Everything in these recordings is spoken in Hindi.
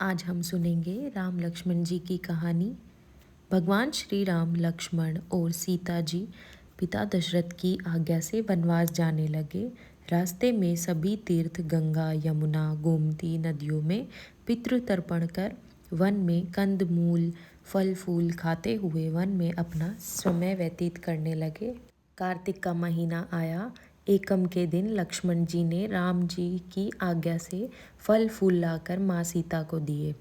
आज हम सुनेंगे राम लक्ष्मण जी की कहानी। भगवान श्री राम, लक्ष्मण और सीता जी पिता दशरथ की आज्ञा से वनवास जाने लगे। रास्ते में सभी तीर्थ, गंगा, यमुना, गोमती नदियों में पितृ तर्पण कर वन में कंद मूल, फल फूल खाते हुए वन में अपना समय व्यतीत करने लगे। कार्तिक का महीना आया। एकम के दिन लक्ष्मण जी ने राम जी की आज्ञा से फल फूल लाकर माँ सीता को दिए।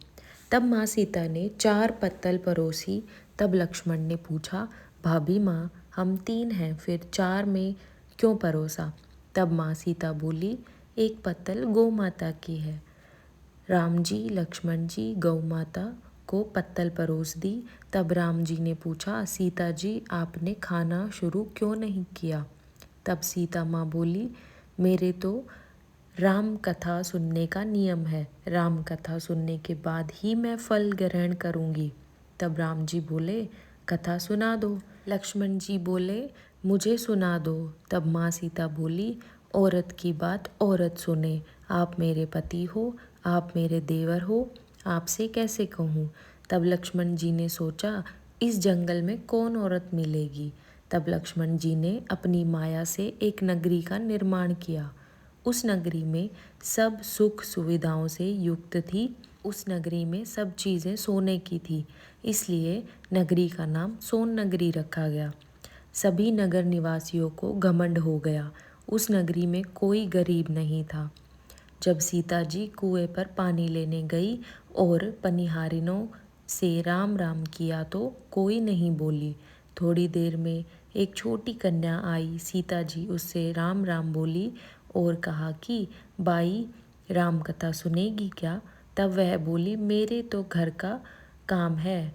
तब माँ सीता ने 4 पत्तल परोसी। तब लक्ष्मण ने पूछा, भाभी माँ, हम 3 हैं, फिर 4 में क्यों परोसा? तब माँ सीता बोली, 1 पत्तल गौ माता की है। राम जी, लक्ष्मण जी गौ माता को पत्तल परोस दी। तब राम जी ने पूछा, सीता जी, आपने खाना शुरू क्यों नहीं किया? तब सीता माँ बोली, मेरे तो राम कथा सुनने का नियम है। राम कथा सुनने के बाद ही मैं फल ग्रहण करूँगी। तब राम जी बोले, कथा सुना दो। लक्ष्मण जी बोले, मुझे सुना दो। तब माँ सीता बोली, औरत की बात औरत सुने। आप मेरे पति हो, आप मेरे देवर हो, आपसे कैसे कहूँ? तब लक्ष्मण जी ने सोचा, इस जंगल में कौन औरत मिलेगी? तब लक्ष्मण जी ने अपनी माया से एक नगरी का निर्माण किया। उस नगरी में सब सुख सुविधाओं से युक्त थी। उस नगरी में सब चीज़ें सोने की थी, इसलिए नगरी का नाम सोन नगरी रखा गया। सभी नगर निवासियों को घमंड हो गया। उस नगरी में कोई गरीब नहीं था। जब सीता जी कुएं पर पानी लेने गई और पनिहारिनों से राम राम किया तो कोई नहीं बोली। थोड़ी देर में एक छोटी कन्या आई। सीता जी उससे राम राम बोली और कहा कि बाई, राम कथा सुनेगी क्या? तब वह बोली, मेरे तो घर का काम है।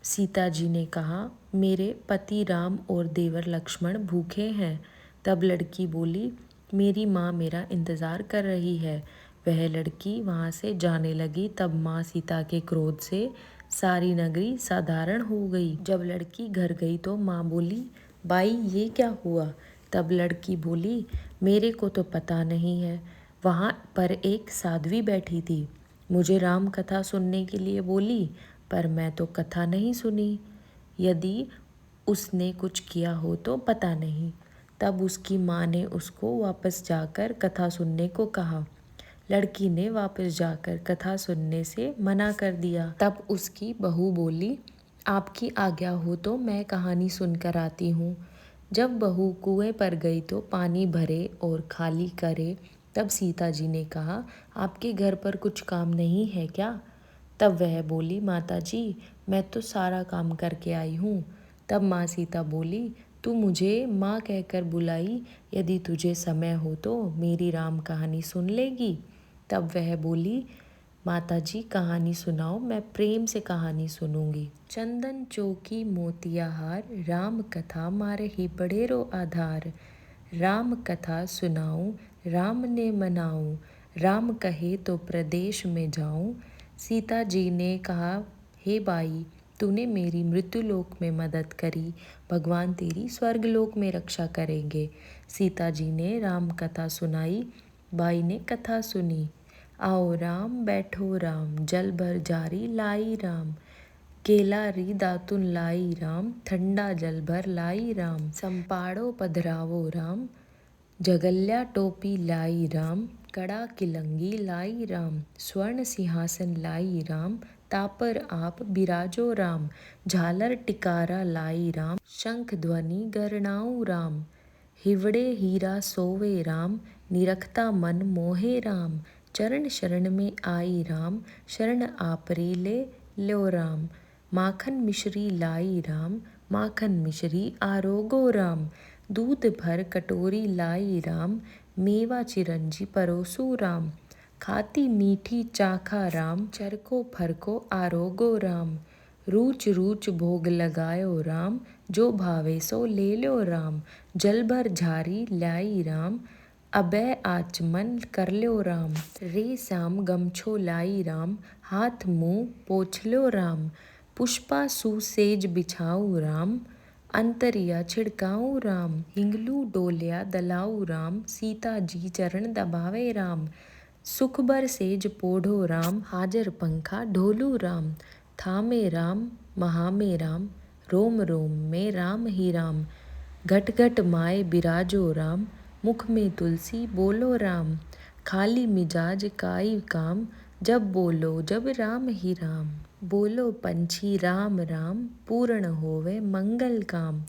सीता जी ने कहा, मेरे पति राम और देवर लक्ष्मण भूखे हैं। तब लड़की बोली, मेरी माँ मेरा इंतज़ार कर रही है। वह लड़की वहाँ से जाने लगी। तब माँ सीता के क्रोध से सारी नगरी साधारण हो गई। जब लड़की घर गई तो माँ बोली, बाई, ये क्या हुआ? तब लड़की बोली, मेरे को तो पता नहीं है। वहाँ पर एक साध्वी बैठी थी, मुझे राम कथा सुनने के लिए बोली, पर मैं तो कथा नहीं सुनी। यदि उसने कुछ किया हो तो पता नहीं। तब उसकी माँ ने उसको वापस जाकर कथा सुनने को कहा। लड़की ने वापस जाकर कथा सुनने से मना कर दिया। तब उसकी बहू बोली, आपकी आज्ञा हो तो मैं कहानी सुनकर आती हूँ। जब बहू कुएं पर गई तो पानी भरे और खाली करे। तब सीता जी ने कहा, आपके घर पर कुछ काम नहीं है क्या? तब वह बोली, माता जी, मैं तो सारा काम करके आई हूँ। तब माँ सीता बोली, तू मुझे माँ कहकर बुलाई, यदि तुझे समय हो तो मेरी राम कहानी सुन लेगी। तब वह बोली, माता जी, कहानी सुनाओ, मैं प्रेम से कहानी सुनूंगी। चंदन चौकी मोतिया हार, राम कथा मारही बड़ेरो आधार। राम कथा सुनाऊं, राम ने मनाऊं, राम कहे तो प्रदेश में जाऊं। सीता जी ने कहा, हे बाई, तूने मेरी मृत्युलोक में मदद करी, भगवान तेरी स्वर्गलोक में रक्षा करेंगे। सीता जी ने राम कथा सुनाई। बाई ने कथा सुनी। आओ राम, बैठो राम, जल भर जारी लाई राम। केला री दातुन लाई राम, ठंडा जल भर लाई राम। संपाड़ो पधरावो राम, जगल्या टोपी लाई राम। कड़ा किलंगी लाई राम, स्वर्ण सिंहासन लाई राम। तापर आप बिराजो राम, झालर टिकारा लाई राम। शंख ध्वनि गरणाऊ राम, हिवड़े हीरा सोवे राम। निरखता मन मोहे राम, चरण शरण में आई राम। शरण आपरी ले लो राम, माखन मिश्री लाई राम। माखन मिश्री आरोगो राम, दूध भर कटोरी लाई राम। मेवा चिरंजी परोसू राम, खाती मीठी चाखा राम। चरको फरको आरोगो राम, रूच रूच भोग लगायो राम। जो भावे सो ले लो राम, जल भर झारी लाई राम। अबै आचमन कर लो राम, रे शाम गमछो लाई राम। हाथ मुँह पोछ लो राम, पुष्पा सुसेज बिछाऊ राम। अंतरिया छिड़काऊ राम, हिंगलू डोलिया दलाऊ राम। सीता जी चरण दबावे राम, सुख बर सेज पोढ़ो राम, हाजर पंखा ढोलू राम। थामे राम महामे राम, रोम रोम में राम ही राम। घट घट माए बिराजो राम, मुख में तुलसी बोलो राम। खाली मिजाज काई काम, जब बोलो जब राम ही राम। बोलो पंछी राम राम, पूर्ण होवे मंगल काम।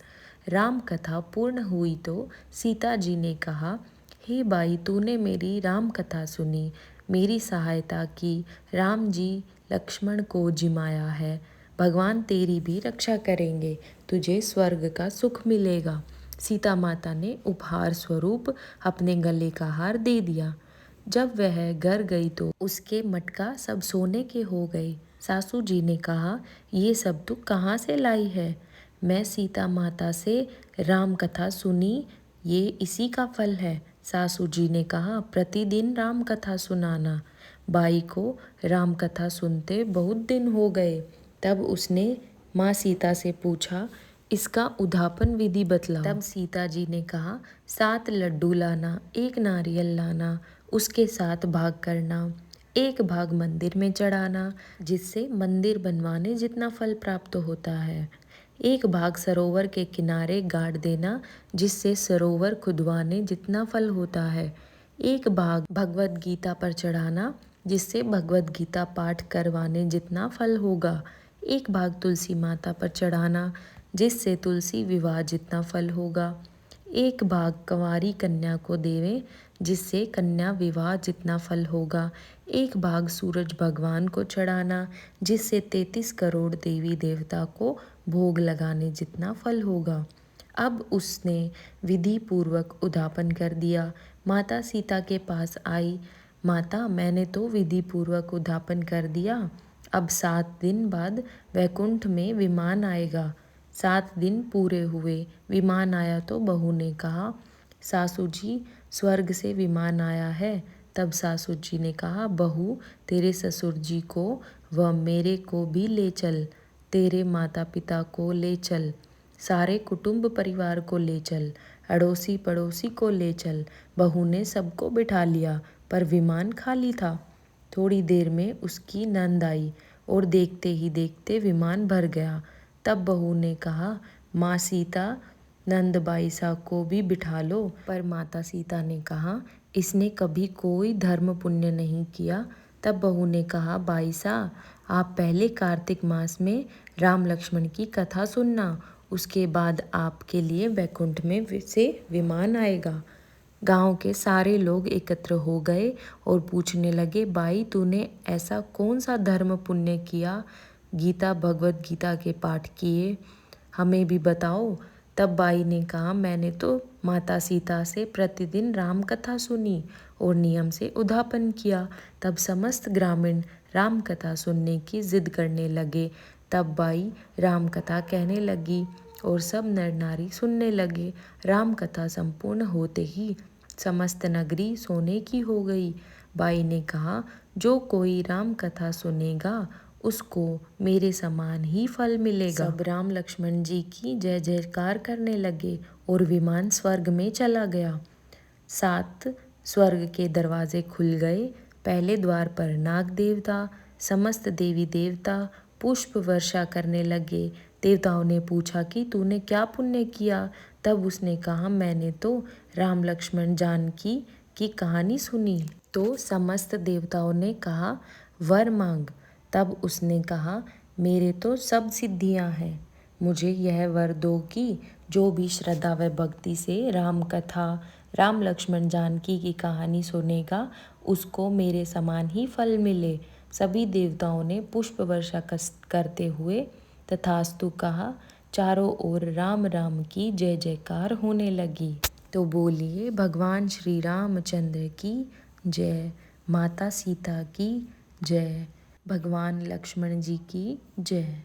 राम कथा पूर्ण हुई तो सीता जी ने कहा, हे बाई तूने मेरी राम कथा सुनी, मेरी सहायता की, राम जी लक्ष्मण को जिमाया है। भगवान तेरी भी रक्षा करेंगे, तुझे स्वर्ग का सुख मिलेगा। सीता माता ने उपहार स्वरूप अपने गले का हार दे दिया। जब वह घर गई तो उसके मटका सब सोने के हो गए। सासू जी ने कहा, ये सब तू कहाँ से लाई है? मैं सीता माता से राम कथा सुनी, ये इसी का फल है। सासू जी ने कहा, प्रतिदिन राम कथा सुनाना। बाई को राम कथा सुनते बहुत दिन हो गए। तब उसने माँ सीता से पूछा, इसका उद्यापन विधि बतलाओ। तब सीता जी ने कहा, 7 लड्डू लाना, 1 नारियल लाना, उसके 7 भाग करना, 1 भाग मंदिर में चढ़ाना, जिससे मंदिर बनवाने जितना फल प्राप्त होता है। 1 भाग सरोवर के किनारे गाड़ देना, जिससे सरोवर खुदवाने जितना फल होता है। 1 भाग भगवत गीता पर चढ़ाना, जिससे भगवत गीता पाठ करवाने जितना फल होगा। 1 भाग तुलसी माता पर चढ़ाना, जिससे तुलसी विवाह जितना फल होगा। 1 भाग कंवारी कन्या को देवें, जिससे कन्या विवाह जितना फल होगा। 1 भाग सूरज भगवान को चढ़ाना, जिससे 33 करोड़ देवी देवता को भोग लगाने जितना फल होगा। अब उसने विधि पूर्वक उद्यापन कर दिया। माता सीता के पास आई, माता मैंने तो विधि पूर्वक उद्यापन कर दिया, अब 7 दिन बाद वैकुंठ में विमान आएगा। 7 दिन पूरे हुए, विमान आया तो बहू ने कहा, सासू जी स्वर्ग से विमान आया है। तब सासू जी ने कहा, बहू तेरे ससुर जी को व मेरे को भी ले चल, तेरे माता पिता को ले चल, सारे कुटुंब परिवार को ले चल, अड़ोसी पड़ोसी को ले चल। बहू ने सबको बिठा लिया, पर विमान खाली था। थोड़ी देर में उसकी नंद आई और देखते ही देखते विमान भर गया। तब बहू ने कहा, माँ सीता नंद बाईसा को भी बिठा लो। पर माता सीता ने कहा, इसने कभी कोई धर्म पुण्य नहीं किया। तब बहू ने कहा, बाईसा आप पहले कार्तिक मास में राम लक्ष्मण की कथा सुनना, उसके बाद आपके लिए वैकुंठ में से विमान आएगा। गांव के सारे लोग एकत्र हो गए और पूछने लगे, बाई तूने ऐसा कौन सा धर्म पुण्य किया, गीता भगवत गीता के पाठ किए, हमें भी बताओ। तब बाई ने कहा, मैंने तो माता सीता से प्रतिदिन राम कथा सुनी और नियम से उद्यापन किया। तब समस्त ग्रामीण राम कथा सुनने की जिद करने लगे। तब बाई राम कथा कहने लगी और सब नर नारी सुनने लगे। राम कथा संपूर्ण होते ही समस्त नगरी सोने की हो गई। बाई ने कहा, जो कोई राम कथा सुनेगा उसको मेरे समान ही फल मिलेगा। सब राम लक्ष्मण जी की जय जयकार करने लगे और विमान स्वर्ग में चला गया। 7 स्वर्ग के दरवाजे खुल गए। पहले द्वार पर नाग देवता, समस्त देवी देवता पुष्प वर्षा करने लगे। देवताओं ने पूछा कि तूने क्या पुण्य किया? तब उसने कहा, मैंने तो राम लक्ष्मण जानकी की कहानी सुनी। तो समस्त देवताओं ने कहा, वर मांग। तब उसने कहा, मेरे तो सब सिद्धियां हैं, मुझे यह वर दो कि जो भी श्रद्धा व भक्ति से राम कथा, राम लक्ष्मण जानकी की कहानी सुनेगा उसको मेरे समान ही फल मिले। सभी देवताओं ने पुष्प वर्षा करते हुए तथास्तु कहा। चारों ओर राम राम की जय जयकार होने लगी। तो बोलिए भगवान श्री रामचंद्र की जय, माता सीता की जय, भगवान लक्ष्मण जी की जय।